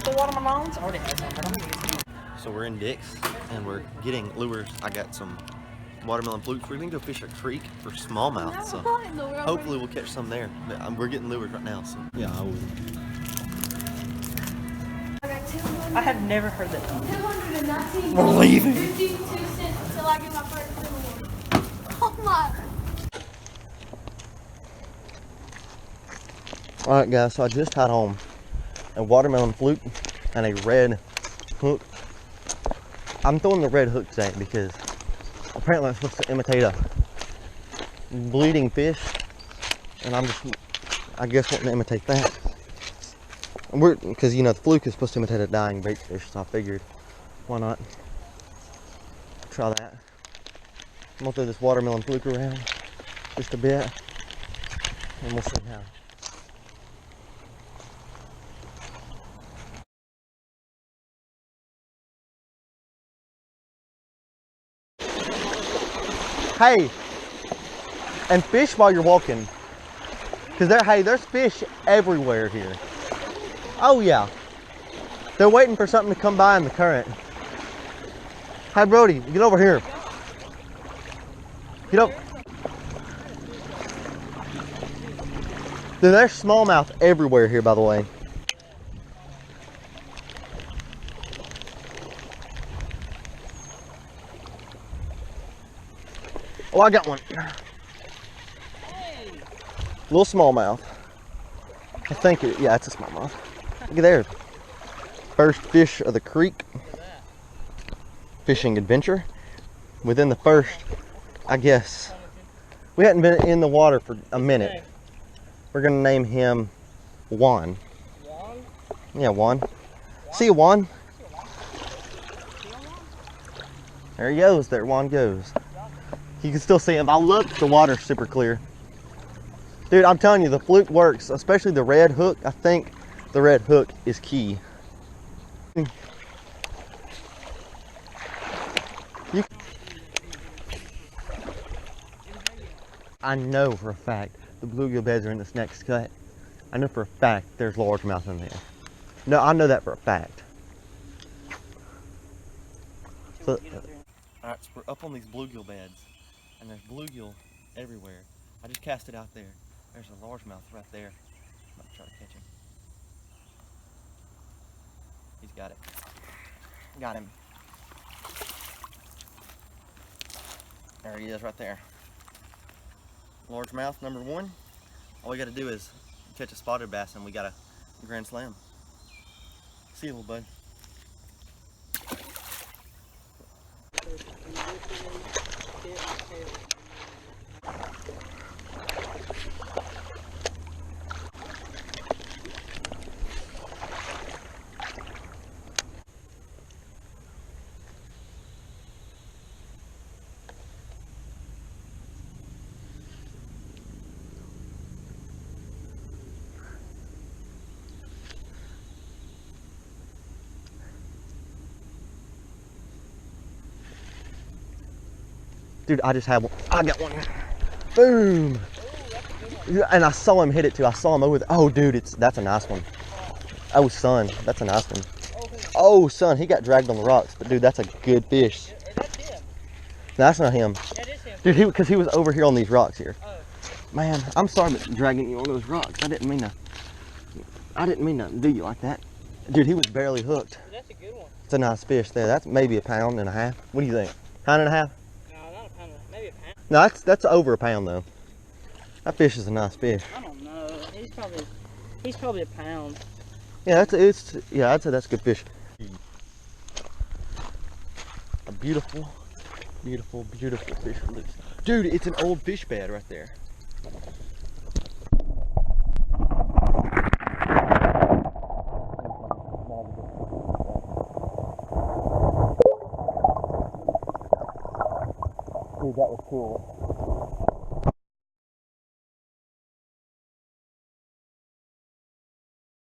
The watermelons already had some, but I'm gonna use them. So we're in Dick's and we're getting lures. I got some watermelon flukes. We're gonna go fish a creek for smallmouth. So hopefully we'll catch some there. But we're getting lures right now. So yeah, I would. I have never heard that. 219. We're leaving. 52 cents until I get my first reward. Oh my. Alright guys, so I just had home a watermelon fluke and a red hook. I'm throwing the red hook today because apparently I'm supposed to imitate a bleeding fish, and I'm just, I guess, wanting to imitate that. Because you know the fluke is supposed to imitate a dying bait fish, so I figured, why not try that. I'm gonna throw this watermelon fluke around just a bit, and we'll see how. Hey, and fish while you're walking, because there's fish everywhere here. Oh yeah, they're waiting for something to come by in the current. Hey Brody, get over here. Get up. Dude, there's smallmouth everywhere here, by the way. Oh, I got one. Little smallmouth. I think it, yeah, it's a smallmouth. Look at there. First fish of the creek. Fishing adventure. Within the first, I guess, we hadn't been in the water for a minute. We're gonna name him Juan. Juan? Yeah, Juan. See you, Juan. There he goes. There Juan goes. You can still see him. I love the water super clear. Dude, I'm telling you, the fluke works, especially the red hook. I think the red hook is key. I know for a fact the bluegill beds are in this next cut. I know for a fact there's largemouth in there. No, I know that for a fact. So, alright, so we're up on these bluegill beds, and there's bluegill everywhere. I just cast it out there. There's a largemouth right there. I'm gonna try to catch him. He's got it. Got him. There he is right there. Largemouth number one. All we gotta do is catch a spotted bass and we got a grand slam. See you, little bud. Dude, I just had one. I got one. Boom. And I saw him hit it too. I saw him over there. Oh, dude, that's a nice one. Oh, son, that's a nice one. Oh, son, he got dragged on the rocks. But, dude, that's a good fish. That's not him. That is him. Dude, because he was over here on these rocks here. Man, I'm sorry for dragging you on those rocks. I didn't mean to do you like that. Dude, he was barely hooked. That's a good one. It's a nice fish there. That's maybe a pound and a half. What do you think? Pound and a half? Maybe a pound. No, that's over a pound though. That fish is a nice fish. I don't know. He's probably a pound. Yeah, I'd say that's a good fish. A beautiful, beautiful, beautiful fish release. Dude, it's an old fish bed right there. Dude, that was cool.